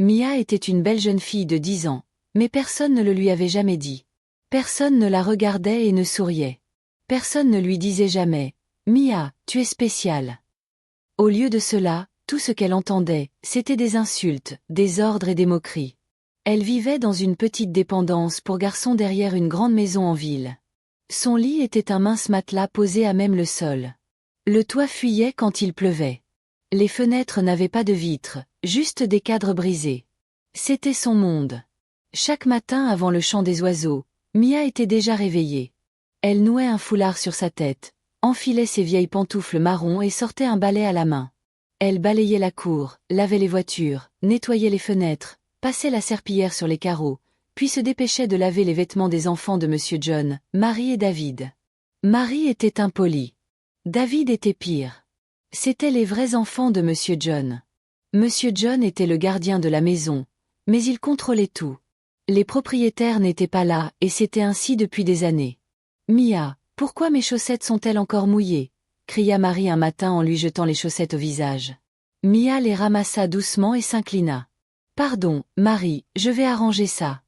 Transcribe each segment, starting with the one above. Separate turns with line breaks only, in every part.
Mia était une belle jeune fille de 10 ans, mais personne ne le lui avait jamais dit. Personne ne la regardait et ne souriait. Personne ne lui disait jamais « Mia, tu es spéciale ». Au lieu de cela, tout ce qu'elle entendait, c'était des insultes, des ordres et des moqueries. Elle vivait dans une petite dépendance pour garçons derrière une grande maison en ville. Son lit était un mince matelas posé à même le sol. Le toit fuyait quand il pleuvait. Les fenêtres n'avaient pas de vitres, juste des cadres brisés. C'était son monde. Chaque matin avant le chant des oiseaux, Mia était déjà réveillée. Elle nouait un foulard sur sa tête, enfilait ses vieilles pantoufles marron et sortait un balai à la main. Elle balayait la cour, lavait les voitures, nettoyait les fenêtres, passait la serpillière sur les carreaux, puis se dépêchait de laver les vêtements des enfants de Monsieur John, Marie et David. Marie était impolie. David était pire. C'étaient les vrais enfants de Monsieur John. Monsieur John était le gardien de la maison, mais il contrôlait tout. Les propriétaires n'étaient pas là et c'était ainsi depuis des années. « Mia, pourquoi mes chaussettes sont-elles encore mouillées ?» cria Marie un matin en lui jetant les chaussettes au visage. Mia les ramassa doucement et s'inclina. « Pardon, Marie, je vais arranger ça. »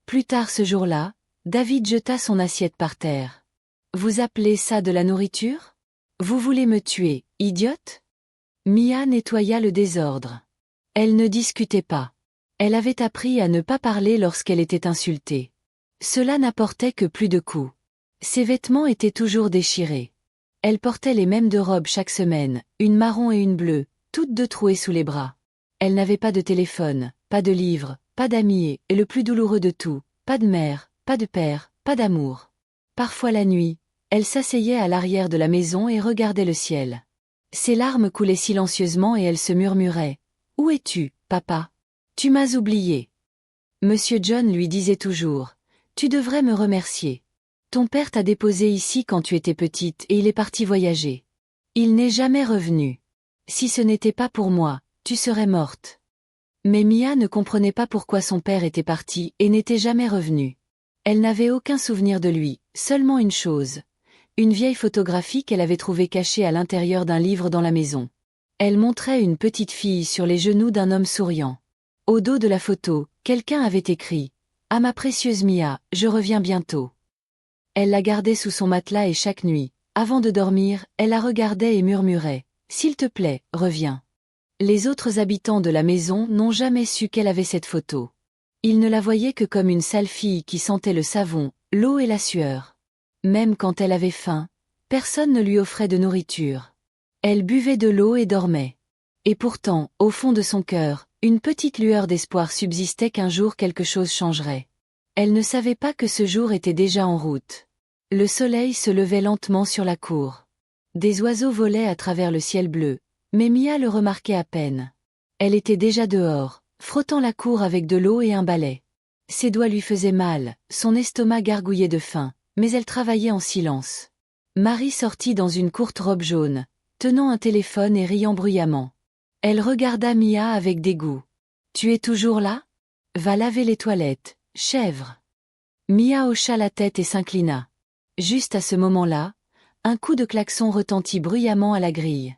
Plus tard ce jour-là, David jeta son assiette par terre. « Vous appelez ça de la nourriture ? Vous voulez me tuer, idiote ?» Mia nettoya le désordre. Elle ne discutait pas. Elle avait appris à ne pas parler lorsqu'elle était insultée. Cela n'apportait que plus de coups. Ses vêtements étaient toujours déchirés. Elle portait les mêmes deux robes chaque semaine, une marron et une bleue, toutes deux trouées sous les bras. Elle n'avait pas de téléphone, pas de livre, pas d'amis et le plus douloureux de tout, pas de mère, pas de père, pas d'amour. Parfois la nuit, elle s'asseyait à l'arrière de la maison et regardait le ciel. Ses larmes coulaient silencieusement et elle se murmurait « Où es-tu, papa ? Tu m'as oublié. » Monsieur John lui disait toujours « Tu devrais me remercier. Ton père t'a déposé ici quand tu étais petite et il est parti voyager. Il n'est jamais revenu. Si ce n'était pas pour moi, tu serais morte. » Mais Mia ne comprenait pas pourquoi son père était parti et n'était jamais revenu. Elle n'avait aucun souvenir de lui, seulement une chose. Une vieille photographie qu'elle avait trouvée cachée à l'intérieur d'un livre dans la maison. Elle montrait une petite fille sur les genoux d'un homme souriant. Au dos de la photo, quelqu'un avait écrit « À ma précieuse Mia, je reviens bientôt. » Elle la gardait sous son matelas et chaque nuit, avant de dormir, elle la regardait et murmurait « S'il te plaît, reviens. » Les autres habitants de la maison n'ont jamais su qu'elle avait cette photo. Ils ne la voyaient que comme une sale fille qui sentait le savon, l'eau et la sueur. Même quand elle avait faim, personne ne lui offrait de nourriture. Elle buvait de l'eau et dormait. Et pourtant, au fond de son cœur, une petite lueur d'espoir subsistait qu'un jour quelque chose changerait. Elle ne savait pas que ce jour était déjà en route. Le soleil se levait lentement sur la cour. Des oiseaux volaient à travers le ciel bleu, mais Mia le remarquait à peine. Elle était déjà dehors, frottant la cour avec de l'eau et un balai. Ses doigts lui faisaient mal, son estomac gargouillait de faim, mais elle travaillait en silence. Marie sortit dans une courte robe jaune, tenant un téléphone et riant bruyamment. Elle regarda Mia avec dégoût. « Tu es toujours là ? Va laver les toilettes, chèvre. » Mia hocha la tête et s'inclina. Juste à ce moment-là, un coup de klaxon retentit bruyamment à la grille.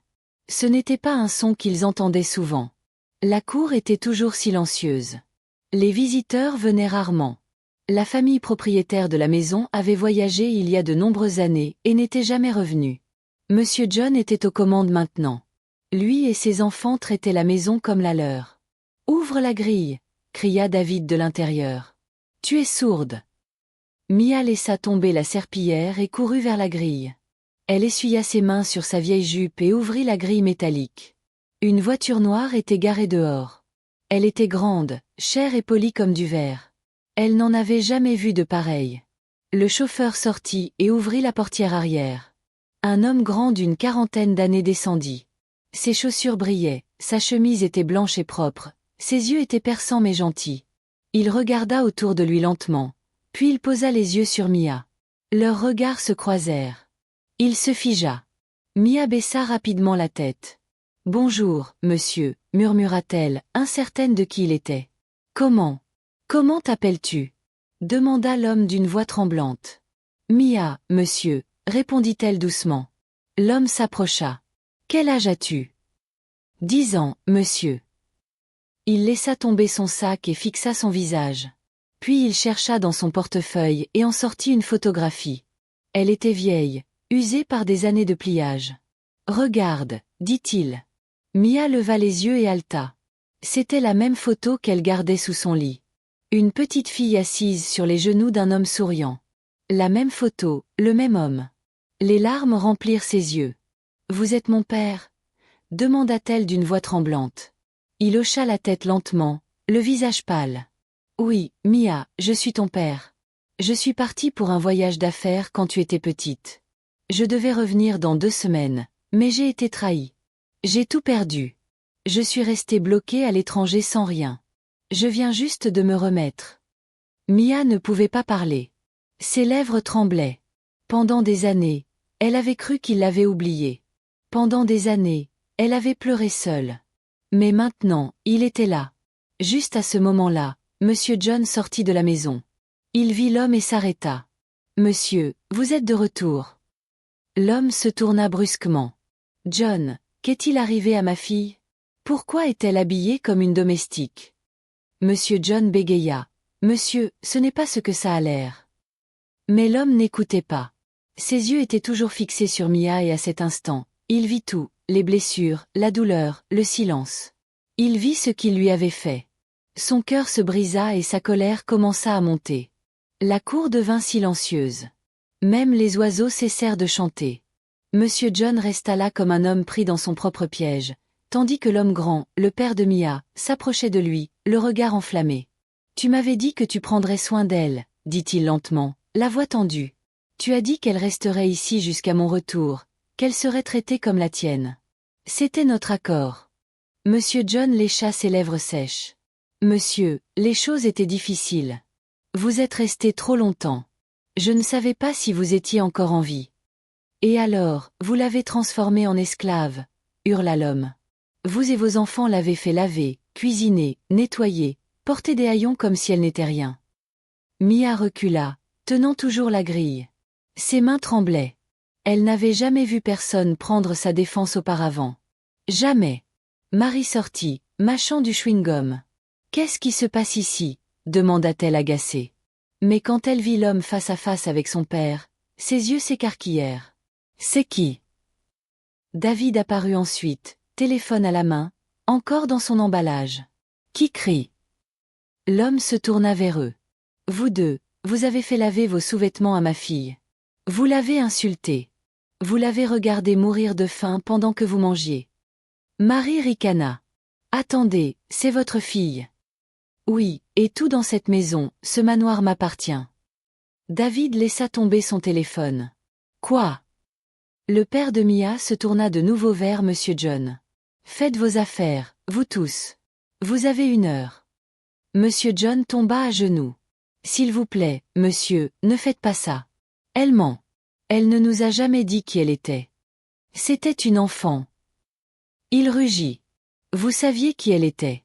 Ce n'était pas un son qu'ils entendaient souvent. La cour était toujours silencieuse. Les visiteurs venaient rarement. La famille propriétaire de la maison avait voyagé il y a de nombreuses années et n'était jamais revenue. Monsieur John était aux commandes maintenant. Lui et ses enfants traitaient la maison comme la leur. « Ouvre la grille !» cria David de l'intérieur. « Tu es sourde !» Mia laissa tomber la serpillière et courut vers la grille. Elle essuya ses mains sur sa vieille jupe et ouvrit la grille métallique. Une voiture noire était garée dehors. Elle était grande, chère et polie comme du verre. Elle n'en avait jamais vu de pareille. Le chauffeur sortit et ouvrit la portière arrière. Un homme grand d'une quarantaine d'années descendit. Ses chaussures brillaient, sa chemise était blanche et propre, ses yeux étaient perçants mais gentils. Il regarda autour de lui lentement, puis il posa les yeux sur Mia. Leurs regards se croisèrent. Il se figea. Mia baissa rapidement la tête. « Bonjour, monsieur » murmura-t-elle, incertaine de qui il était. « Comment t'appelles-tu » demanda l'homme d'une voix tremblante. « Mia, monsieur » répondit-elle doucement. L'homme s'approcha. « Quel âge as-tu » ? « 10 ans, monsieur. » Il laissa tomber son sac et fixa son visage. Puis il chercha dans son portefeuille et en sortit une photographie. Elle était vieille, usée par des années de pliage. « Regarde, dit-il. » Mia leva les yeux et haleta. C'était la même photo qu'elle gardait sous son lit. Une petite fille assise sur les genoux d'un homme souriant. La même photo, le même homme. Les larmes remplirent ses yeux. « Vous êtes mon père ?» demanda-t-elle d'une voix tremblante. Il hocha la tête lentement, le visage pâle. « Oui, Mia, je suis ton père. Je suis parti pour un voyage d'affaires quand tu étais petite. Je devais revenir dans 2 semaines, mais j'ai été trahi. J'ai tout perdu. Je suis resté bloqué à l'étranger sans rien. Je viens juste de me remettre. » Mia ne pouvait pas parler. Ses lèvres tremblaient. Pendant des années, elle avait cru qu'il l'avait oubliée. Pendant des années, elle avait pleuré seule. Mais maintenant, il était là. Juste à ce moment-là, Monsieur John sortit de la maison. Il vit l'homme et s'arrêta. « Monsieur, vous êtes de retour. » L'homme se tourna brusquement. « John, qu'est-il arrivé à ma fille? Pourquoi est-elle habillée comme une domestique ?» Monsieur John bégaya. « Monsieur, ce n'est pas ce que ça a l'air. » Mais l'homme n'écoutait pas. Ses yeux étaient toujours fixés sur Mia et à cet instant, il vit tout, les blessures, la douleur, le silence. Il vit ce qu'il lui avait fait. Son cœur se brisa et sa colère commença à monter. La cour devint silencieuse. Même les oiseaux cessèrent de chanter. Monsieur John resta là comme un homme pris dans son propre piège, tandis que l'homme grand, le père de Mia, s'approchait de lui, le regard enflammé. « Tu m'avais dit que tu prendrais soin d'elle, » dit-il lentement, la voix tendue. « Tu as dit qu'elle resterait ici jusqu'à mon retour, qu'elle serait traitée comme la tienne. C'était notre accord. » Monsieur John lécha ses lèvres sèches. « Monsieur, les choses étaient difficiles. Vous êtes resté trop longtemps. Je ne savais pas si vous étiez encore en vie. Et alors, vous l'avez transformée en esclave, » hurla l'homme. « Vous et vos enfants l'avez fait laver, cuisiner, nettoyer, porter des haillons comme si elle n'était rien. » Mia recula, tenant toujours la grille. Ses mains tremblaient. Elle n'avait jamais vu personne prendre sa défense auparavant. Jamais. Marie sortit, mâchant du chewing-gum. « Qu'est-ce qui se passe ici ?» demanda-t-elle agacée. Mais quand elle vit l'homme face à face avec son père, ses yeux s'écarquillèrent. « C'est qui ?» David apparut ensuite, téléphone à la main, encore dans son emballage. « Qui crie ?» L'homme se tourna vers eux. « Vous deux, vous avez fait laver vos sous-vêtements à ma fille. Vous l'avez insultée. Vous l'avez regardée mourir de faim pendant que vous mangiez. » Marie ricana. « Attendez, c'est votre fille. » « Oui, et tout dans cette maison, ce manoir m'appartient. » David laissa tomber son téléphone. « Quoi ?» Le père de Mia se tourna de nouveau vers Monsieur John. « Faites vos affaires, vous tous. Vous avez 1 heure. » Monsieur John tomba à genoux. « S'il vous plaît, monsieur, ne faites pas ça. Elle ment. Elle ne nous a jamais dit qui elle était. C'était une enfant. » Il rugit. « Vous saviez qui elle était.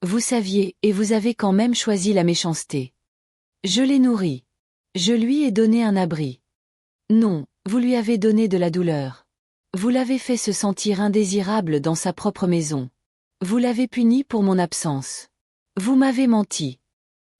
Vous saviez, et vous avez quand même choisi la méchanceté. Je l'ai nourrie. Je lui ai donné un abri. Non, vous lui avez donné de la douleur. Vous l'avez fait se sentir indésirable dans sa propre maison. Vous l'avez puni pour mon absence. Vous m'avez menti. »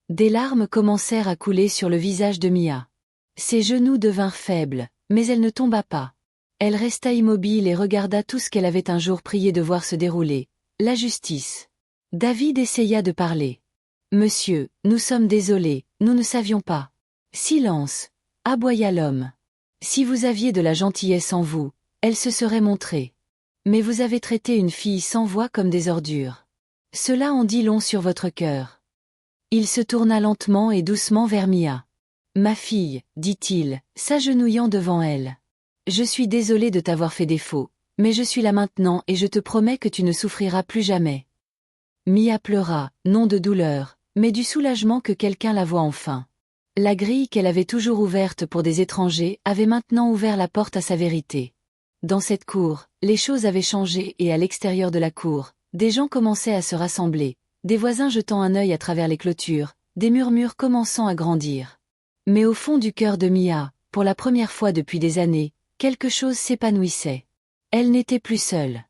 Des larmes commencèrent à couler sur le visage de Mia. Ses genoux devinrent faibles, mais elle ne tomba pas. Elle resta immobile et regarda tout ce qu'elle avait un jour prié de voir se dérouler, la justice. David essaya de parler. « Monsieur, nous sommes désolés, nous ne savions pas. » « Silence !» aboya l'homme. « Si vous aviez de la gentillesse en vous, elle se serait montrée. Mais vous avez traité une fille sans voix comme des ordures. Cela en dit long sur votre cœur. » Il se tourna lentement et doucement vers Mia. « Ma fille, dit-il, s'agenouillant devant elle. Je suis désolé de t'avoir fait défaut, mais je suis là maintenant et je te promets que tu ne souffriras plus jamais. » Mia pleura, non de douleur, mais du soulagement que quelqu'un la voie enfin. La grille qu'elle avait toujours ouverte pour des étrangers avait maintenant ouvert la porte à sa vérité. Dans cette cour, les choses avaient changé et à l'extérieur de la cour, des gens commençaient à se rassembler, des voisins jetant un œil à travers les clôtures, des murmures commençant à grandir. Mais au fond du cœur de Mia, pour la première fois depuis des années, quelque chose s'épanouissait. Elle n'était plus seule.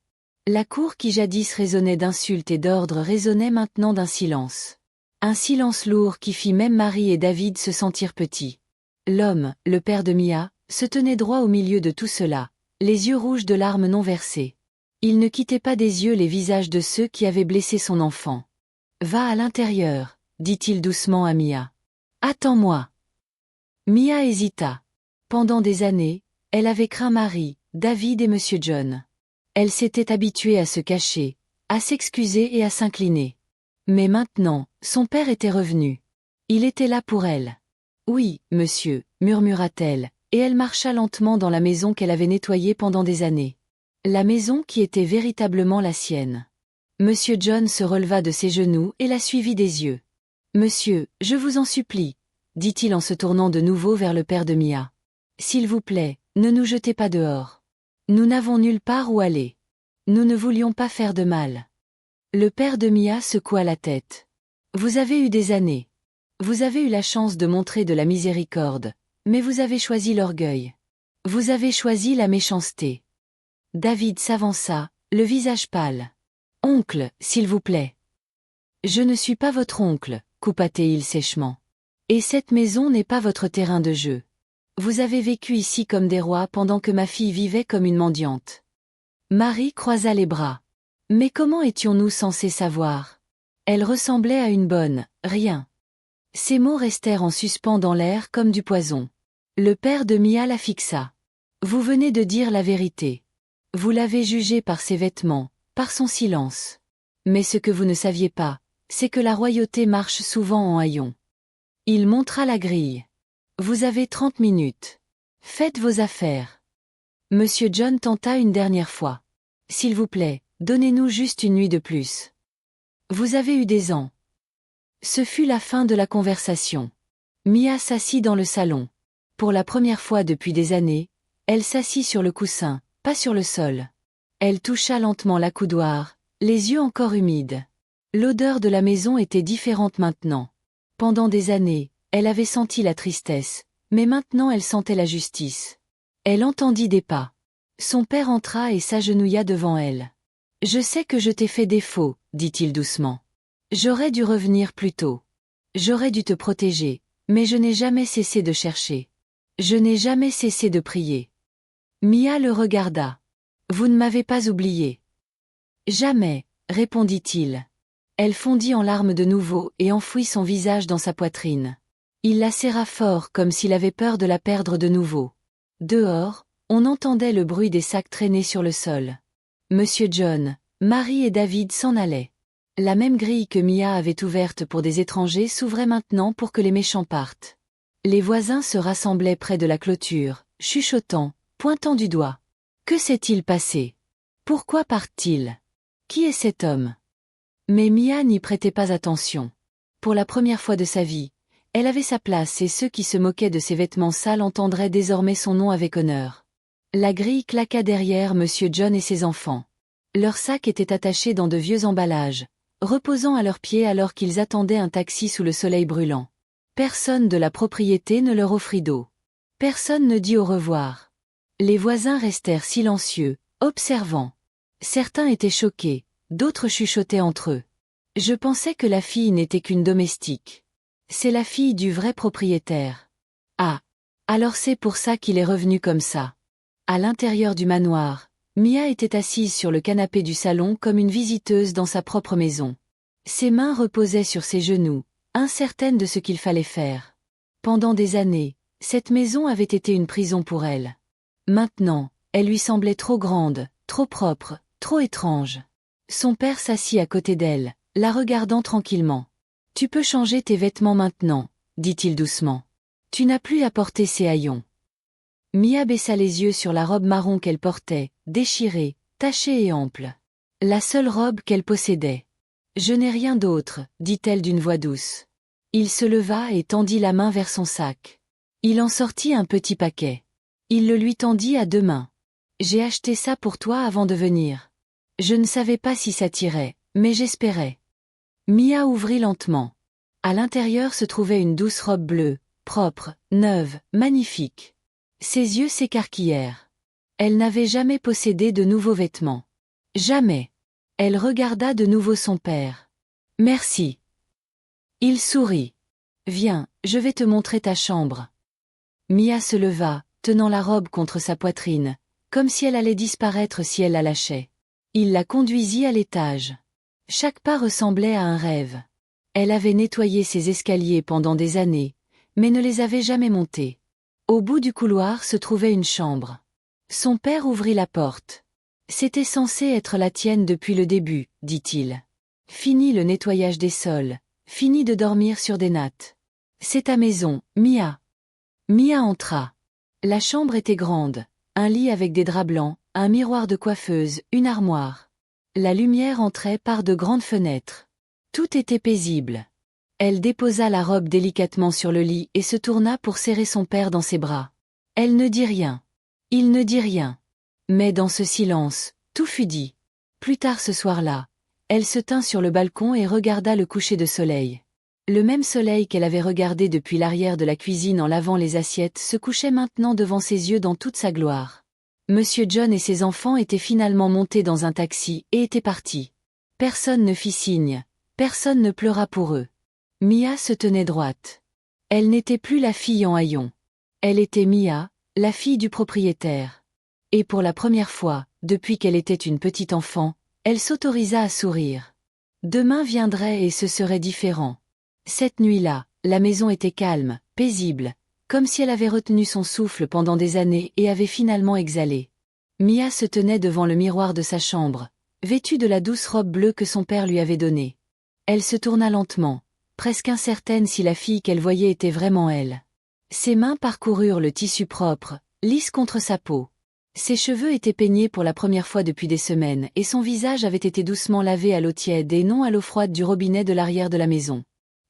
La cour qui jadis résonnait d'insultes et d'ordres résonnait maintenant d'un silence. Un silence lourd qui fit même Marie et David se sentir petits. L'homme, le père de Mia, se tenait droit au milieu de tout cela, les yeux rouges de larmes non versées. Il ne quittait pas des yeux les visages de ceux qui avaient blessé son enfant. « Va à l'intérieur, dit-il doucement à Mia. Attends-moi. Mia hésita. Pendant des années, elle avait craint Marie, David et Monsieur John. Elle s'était habituée à se cacher, à s'excuser et à s'incliner. Mais maintenant, son père était revenu. Il était là pour elle. « Oui, monsieur, » murmura-t-elle, et elle marcha lentement dans la maison qu'elle avait nettoyée pendant des années. La maison qui était véritablement la sienne. Monsieur John se releva de ses genoux et la suivit des yeux. « Monsieur, je vous en supplie, » dit-il en se tournant de nouveau vers le père de Mia. « S'il vous plaît, ne nous jetez pas dehors. Nous n'avons nulle part où aller. Nous ne voulions pas faire de mal. » Le père de Mia secoua la tête. « Vous avez eu des années. Vous avez eu la chance de montrer de la miséricorde, mais vous avez choisi l'orgueil. Vous avez choisi la méchanceté. » David s'avança, le visage pâle. « Oncle, s'il vous plaît. »« Je ne suis pas votre oncle, » coupa-t-il sèchement. « Et cette maison n'est pas votre terrain de jeu. Vous avez vécu ici comme des rois pendant que ma fille vivait comme une mendiante. » Marie croisa les bras. « Mais comment étions-nous censés savoir ? Elle ressemblait à une bonne, rien. » Ces mots restèrent en suspens dans l'air comme du poison. Le père de Mia la fixa. « Vous venez de dire la vérité. Vous l'avez jugée par ses vêtements, par son silence. Mais ce que vous ne saviez pas, c'est que la royauté marche souvent en haillons. » Il montra la grille. « Vous avez 30 minutes. Faites vos affaires. » Monsieur John tenta une dernière fois. « S'il vous plaît, donnez-nous juste une nuit de plus. Vous avez eu des ans. » Ce fut la fin de la conversation. Mia s'assit dans le salon. Pour la première fois depuis des années, elle s'assit sur le coussin, pas sur le sol. Elle toucha lentement l'accoudoir, les yeux encore humides. L'odeur de la maison était différente maintenant. Pendant des années, elle avait senti la tristesse, mais maintenant elle sentait la justice. Elle entendit des pas. Son père entra et s'agenouilla devant elle. « Je sais que je t'ai fait défaut, » dit-il doucement. « J'aurais dû revenir plus tôt. J'aurais dû te protéger, mais je n'ai jamais cessé de chercher. Je n'ai jamais cessé de prier. » Mia le regarda. « Vous ne m'avez pas oublié. »« Jamais, » répondit-il. Elle fondit en larmes de nouveau et enfouit son visage dans sa poitrine. Il la serra fort comme s'il avait peur de la perdre de nouveau. Dehors, on entendait le bruit des sacs traînés sur le sol. Monsieur John, Marie et David s'en allaient. La même grille que Mia avait ouverte pour des étrangers s'ouvrait maintenant pour que les méchants partent. Les voisins se rassemblaient près de la clôture, chuchotant, pointant du doigt. Que s'est-il passé? Pourquoi partent-ils? Qui est cet homme? Mais Mia n'y prêtait pas attention. Pour la première fois de sa vie, elle avait sa place et ceux qui se moquaient de ses vêtements sales entendraient désormais son nom avec honneur. La grille claqua derrière Monsieur John et ses enfants. Leurs sacs étaient attachés dans de vieux emballages, reposant à leurs pieds alors qu'ils attendaient un taxi sous le soleil brûlant. Personne de la propriété ne leur offrit d'eau. Personne ne dit au revoir. Les voisins restèrent silencieux, observant. Certains étaient choqués, d'autres chuchotaient entre eux. Je pensais que la fille n'était qu'une domestique. C'est la fille du vrai propriétaire. Ah. Alors c'est pour ça qu'il est revenu comme ça. À l'intérieur du manoir, Mia était assise sur le canapé du salon comme une visiteuse dans sa propre maison. Ses mains reposaient sur ses genoux, incertaine de ce qu'il fallait faire. Pendant des années, cette maison avait été une prison pour elle. Maintenant, elle lui semblait trop grande, trop propre, trop étrange. Son père s'assit à côté d'elle, la regardant tranquillement. « Tu peux changer tes vêtements maintenant, » dit-il doucement. « Tu n'as plus à porter ces haillons. » Mia baissa les yeux sur la robe marron qu'elle portait, déchirée, tachée et ample. La seule robe qu'elle possédait. « Je n'ai rien d'autre, » dit-elle d'une voix douce. Il se leva et tendit la main vers son sac. Il en sortit un petit paquet. Il le lui tendit à deux mains. « J'ai acheté ça pour toi avant de venir. Je ne savais pas si ça t'irait, mais j'espérais. » Mia ouvrit lentement. À l'intérieur se trouvait une douce robe bleue, propre, neuve, magnifique. Ses yeux s'écarquillèrent. Elle n'avait jamais possédé de nouveaux vêtements. Jamais. Elle regarda de nouveau son père. Merci. Il sourit. Viens, je vais te montrer ta chambre. Mia se leva, tenant la robe contre sa poitrine, comme si elle allait disparaître si elle la lâchait. Il la conduisit à l'étage. Chaque pas ressemblait à un rêve. Elle avait nettoyé ses escaliers pendant des années, mais ne les avait jamais montés. Au bout du couloir se trouvait une chambre. Son père ouvrit la porte. C'était censé être la tienne depuis le début, dit-il. Fini le nettoyage des sols, fini de dormir sur des nattes. C'est ta maison, Mia. Mia entra. La chambre était grande, un lit avec des draps blancs, un miroir de coiffeuse, une armoire. La lumière entrait par de grandes fenêtres. Tout était paisible. Elle déposa la robe délicatement sur le lit et se tourna pour serrer son père dans ses bras. Elle ne dit rien. Il ne dit rien. Mais dans ce silence, tout fut dit. Plus tard ce soir-là, elle se tint sur le balcon et regarda le coucher de soleil. Le même soleil qu'elle avait regardé depuis l'arrière de la cuisine en lavant les assiettes se couchait maintenant devant ses yeux dans toute sa gloire. Monsieur John et ses enfants étaient finalement montés dans un taxi et étaient partis. Personne ne fit signe, personne ne pleura pour eux. Mia se tenait droite. Elle n'était plus la fille en haillons. Elle était Mia, la fille du propriétaire. Et pour la première fois, depuis qu'elle était une petite enfant, elle s'autorisa à sourire. Demain viendrait et ce serait différent. Cette nuit-là, la maison était calme, paisible, comme si elle avait retenu son souffle pendant des années et avait finalement exhalé. Mia se tenait devant le miroir de sa chambre, vêtue de la douce robe bleue que son père lui avait donnée. Elle se tourna lentement, presque incertaine si la fille qu'elle voyait était vraiment elle. Ses mains parcoururent le tissu propre, lisse contre sa peau. Ses cheveux étaient peignés pour la première fois depuis des semaines et son visage avait été doucement lavé à l'eau tiède et non à l'eau froide du robinet de l'arrière de la maison.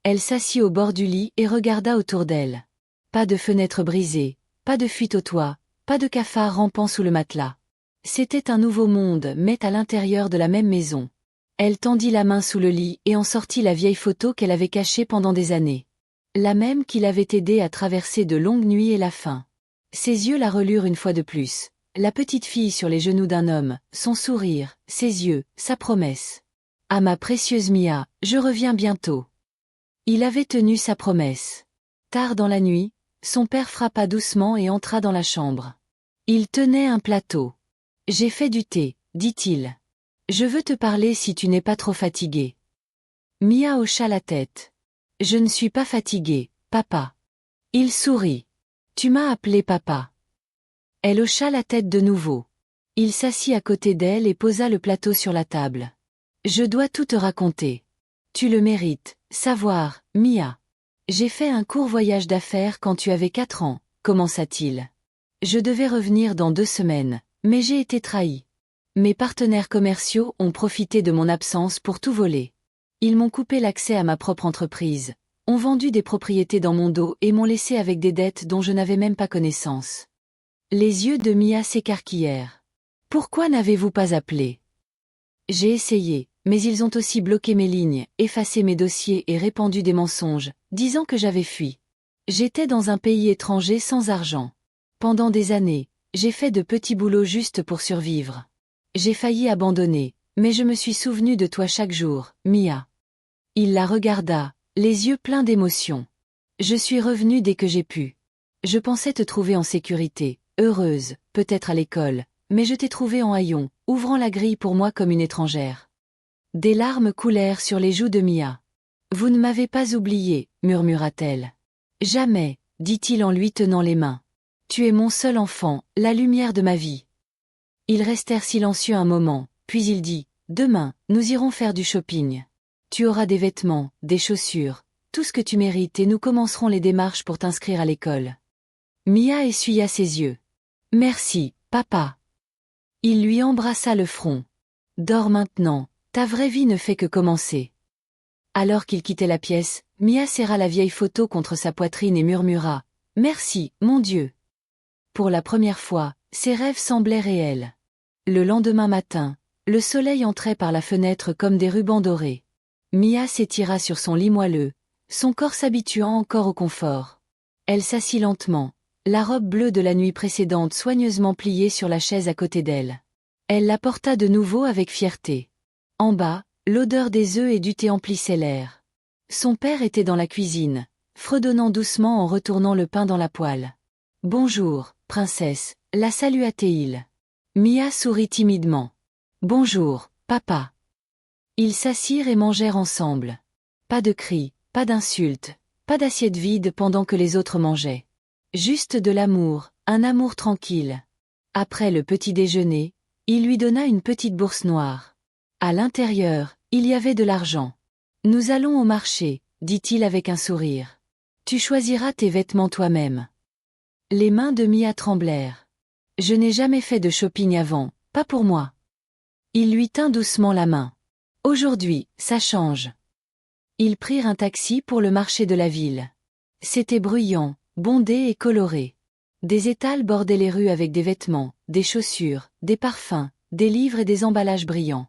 Elle s'assit au bord du lit et regarda autour d'elle. Pas de fenêtre brisée, pas de fuite au toit, pas de cafard rampant sous le matelas. C'était un nouveau monde mais à l'intérieur de la même maison. Elle tendit la main sous le lit et en sortit la vieille photo qu'elle avait cachée pendant des années. La même qui l'avait aidée à traverser de longues nuits et la faim. Ses yeux la relurent une fois de plus. La petite fille sur les genoux d'un homme, son sourire, ses yeux, sa promesse. À ma précieuse Mia, je reviens bientôt. Il avait tenu sa promesse. Tard dans la nuit, son père frappa doucement et entra dans la chambre. Il tenait un plateau. J'ai fait du thé, dit-il. Je veux te parler si tu n'es pas trop fatigué. Mia hocha la tête. Je ne suis pas fatiguée, papa. Il sourit. Tu m'as appelé papa. Elle hocha la tête de nouveau. Il s'assit à côté d'elle et posa le plateau sur la table. Je dois tout te raconter. Tu le mérites, savoir, Mia. J'ai fait un court voyage d'affaires quand tu avais 4 ans, commença-t-il. Je devais revenir dans 2 semaines, mais j'ai été trahi. Mes partenaires commerciaux ont profité de mon absence pour tout voler. Ils m'ont coupé l'accès à ma propre entreprise, ont vendu des propriétés dans mon dos et m'ont laissé avec des dettes dont je n'avais même pas connaissance. Les yeux de Mia s'écarquillèrent. Pourquoi n'avez-vous pas appelé? J'ai essayé, mais ils ont aussi bloqué mes lignes, effacé mes dossiers et répandu des mensonges, disant que j'avais fui. J'étais dans un pays étranger sans argent. Pendant des années, j'ai fait de petits boulots juste pour survivre. J'ai failli abandonner, mais je me suis souvenu de toi chaque jour, Mia. Il la regarda, les yeux pleins d'émotion. Je suis revenu dès que j'ai pu. Je pensais te trouver en sécurité, heureuse, peut-être à l'école, mais je t'ai trouvée en haillons, ouvrant la grille pour moi comme une étrangère. Des larmes coulèrent sur les joues de Mia. Vous ne m'avez pas oublié, murmura-t-elle. Jamais, dit-il en lui tenant les mains. Tu es mon seul enfant, la lumière de ma vie. Ils restèrent silencieux un moment, puis il dit, demain, nous irons faire du shopping. Tu auras des vêtements, des chaussures, tout ce que tu mérites et nous commencerons les démarches pour t'inscrire à l'école. Mia essuya ses yeux. Merci, papa. Il lui embrassa le front. Dors maintenant, ta vraie vie ne fait que commencer. Alors qu'il quittait la pièce, Mia serra la vieille photo contre sa poitrine et murmura, merci, mon Dieu. Pour la première fois, ses rêves semblaient réels. Le lendemain matin, le soleil entrait par la fenêtre comme des rubans dorés. Mia s'étira sur son lit moelleux, son corps s'habituant encore au confort. Elle s'assit lentement, la robe bleue de la nuit précédente soigneusement pliée sur la chaise à côté d'elle. Elle la porta de nouveau avec fierté. En bas, l'odeur des œufs et du thé emplissait l'air. Son père était dans la cuisine, fredonnant doucement en retournant le pain dans la poêle. « Bonjour, princesse », la salua-t-il. Mia sourit timidement. « Bonjour, papa. » Ils s'assirent et mangèrent ensemble. Pas de cris, pas d'insultes, pas d'assiette vide pendant que les autres mangeaient. Juste de l'amour, un amour tranquille. Après le petit déjeuner, il lui donna une petite bourse noire. À l'intérieur, il y avait de l'argent. « Nous allons au marché, » dit-il avec un sourire. « Tu choisiras tes vêtements toi-même. » Les mains de Mia tremblèrent. « Je n'ai jamais fait de shopping avant, pas pour moi. » Il lui tint doucement la main. « Aujourd'hui, ça change. » Ils prirent un taxi pour le marché de la ville. C'était bruyant, bondé et coloré. Des étals bordaient les rues avec des vêtements, des chaussures, des parfums, des livres et des emballages brillants.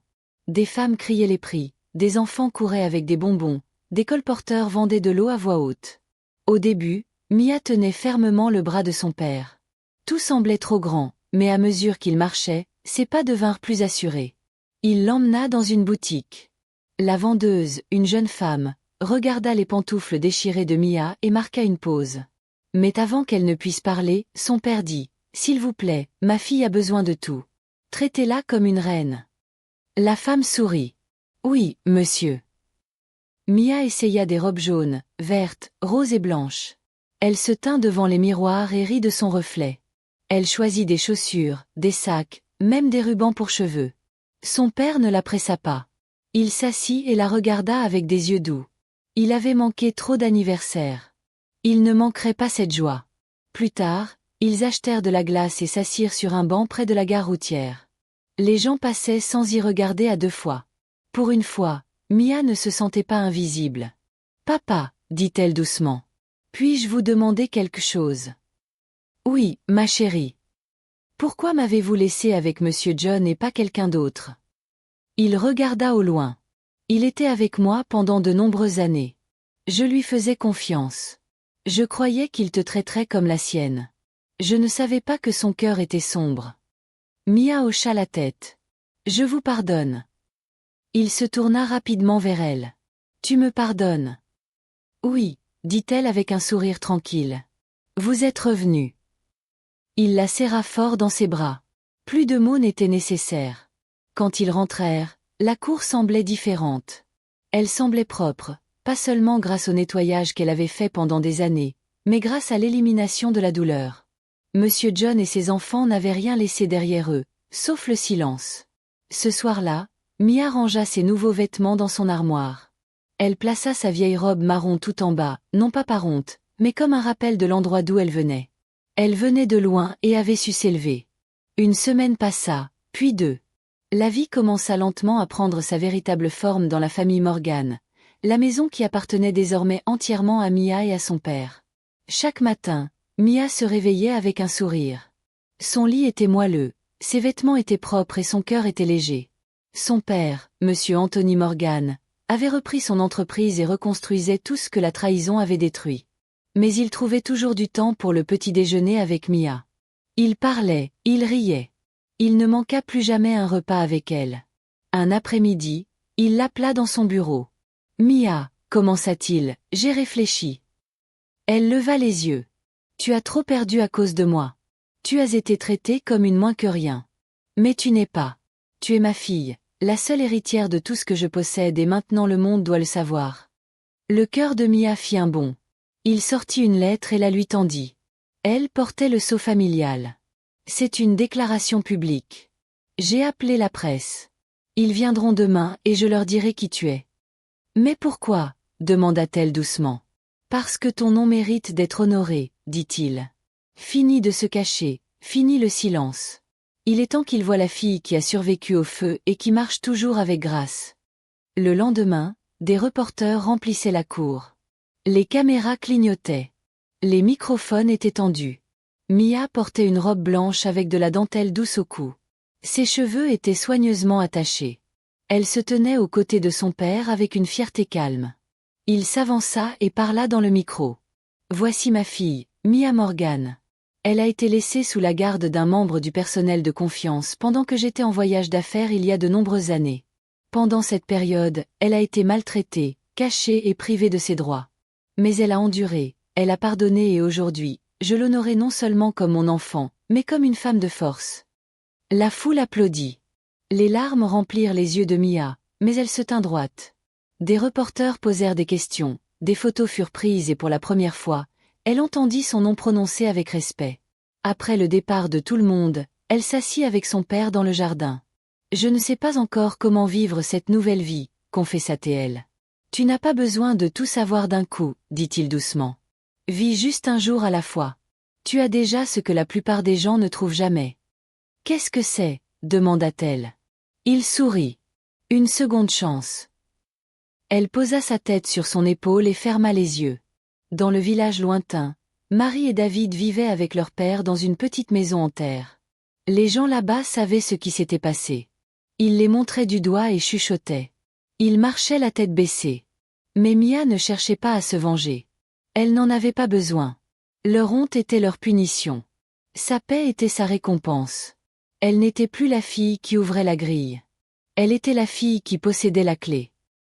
Des femmes criaient les prix, des enfants couraient avec des bonbons, des colporteurs vendaient de l'eau à voix haute. Au début, Mia tenait fermement le bras de son père. Tout semblait trop grand, mais à mesure qu'il marchait, ses pas devinrent plus assurés. Il l'emmena dans une boutique. La vendeuse, une jeune femme, regarda les pantoufles déchirées de Mia et marqua une pause. Mais avant qu'elle ne puisse parler, son père dit « S'il vous plaît, ma fille a besoin de tout. Traitez-la comme une reine. » La femme sourit. « Oui, monsieur. » Mia essaya des robes jaunes, vertes, roses et blanches. Elle se tint devant les miroirs et rit de son reflet. Elle choisit des chaussures, des sacs, même des rubans pour cheveux. Son père ne la pressa pas. Il s'assit et la regarda avec des yeux doux. Il avait manqué trop d'anniversaires. Il ne manquerait pas cette joie. Plus tard, ils achetèrent de la glace et s'assirent sur un banc près de la gare routière. Les gens passaient sans y regarder à deux fois. Pour une fois, Mia ne se sentait pas invisible. « Papa, » dit-elle doucement. « Puis-je vous demander quelque chose ?»« Oui, ma chérie. »« Pourquoi m'avez-vous laissé avec Monsieur John et pas quelqu'un d'autre ?» Il regarda au loin. « Il était avec moi pendant de nombreuses années. Je lui faisais confiance. Je croyais qu'il te traiterait comme la sienne. Je ne savais pas que son cœur était sombre. » Mia hocha la tête. « Je vous pardonne. » Il se tourna rapidement vers elle. « Tu me pardonnes ?» « Oui, » dit-elle avec un sourire tranquille. « Vous êtes revenu. » Il la serra fort dans ses bras. Plus de mots n'étaient nécessaires. Quand ils rentrèrent, la cour semblait différente. Elle semblait propre, pas seulement grâce au nettoyage qu'elle avait fait pendant des années, mais grâce à l'élimination de la douleur. Monsieur John et ses enfants n'avaient rien laissé derrière eux, sauf le silence. Ce soir-là, Mia rangea ses nouveaux vêtements dans son armoire. Elle plaça sa vieille robe marron tout en bas, non pas par honte, mais comme un rappel de l'endroit d'où elle venait. Elle venait de loin et avait su s'élever. Une semaine passa, puis deux. La vie commença lentement à prendre sa véritable forme dans la famille Morgan, la maison qui appartenait désormais entièrement à Mia et à son père. Chaque matin, Mia se réveillait avec un sourire. Son lit était moelleux, ses vêtements étaient propres et son cœur était léger. Son père, Monsieur Anthony Morgan, avait repris son entreprise et reconstruisait tout ce que la trahison avait détruit. Mais il trouvait toujours du temps pour le petit déjeuner avec Mia. Il parlait, il riait. Il ne manqua plus jamais un repas avec elle. Un après-midi, il l'appela dans son bureau. « Mia, » commença-t-il, « j'ai réfléchi. » Elle leva les yeux. « Tu as trop perdu à cause de moi. Tu as été traitée comme une moins que rien. Mais tu n'es pas. Tu es ma fille, la seule héritière de tout ce que je possède et maintenant le monde doit le savoir. » Le cœur de Mia fit un bond. Il sortit une lettre et la lui tendit. Elle portait le sceau familial. « C'est une déclaration publique. J'ai appelé la presse. Ils viendront demain et je leur dirai qui tu es. »« Mais pourquoi ?» demanda-t-elle doucement. « Parce que ton nom mérite d'être honoré, » dit-il. « Fini de se cacher, fini le silence. Il est temps qu'il voie la fille qui a survécu au feu et qui marche toujours avec grâce. » Le lendemain, des reporters remplissaient la cour. Les caméras clignotaient. Les microphones étaient tendus. Mia portait une robe blanche avec de la dentelle douce au cou. Ses cheveux étaient soigneusement attachés. Elle se tenait aux côtés de son père avec une fierté calme. Il s'avança et parla dans le micro. « Voici ma fille, Mia Morgan. Elle a été laissée sous la garde d'un membre du personnel de confiance pendant que j'étais en voyage d'affaires il y a de nombreuses années. Pendant cette période, elle a été maltraitée, cachée et privée de ses droits. Mais elle a enduré, elle a pardonné et aujourd'hui, je l'honorais non seulement comme mon enfant, mais comme une femme de force. La foule applaudit. Les larmes remplirent les yeux de Mia, mais elle se tint droite. Des reporters posèrent des questions, des photos furent prises et pour la première fois, elle entendit son nom prononcé avec respect. Après le départ de tout le monde, elle s'assit avec son père dans le jardin. « Je ne sais pas encore comment vivre cette nouvelle vie », confessa-t-elle. « Tu n'as pas besoin de tout savoir d'un coup, dit-il doucement. Vis juste un jour à la fois. Tu as déjà ce que la plupart des gens ne trouvent jamais. »« Qu'est-ce que c'est ?» demanda-t-elle. Il sourit. « Une seconde chance. » Elle posa sa tête sur son épaule et ferma les yeux. Dans le village lointain, Marie et David vivaient avec leur père dans une petite maison en terre. Les gens là-bas savaient ce qui s'était passé. Ils les montraient du doigt et chuchotaient. Ils marchaient la tête baissée. Mais Mia ne cherchait pas à se venger. Elle n'en avait pas besoin. Leur honte était leur punition. Sa paix était sa récompense. Elle n'était plus la fille qui ouvrait la grille. Elle était la fille qui possédait la clé.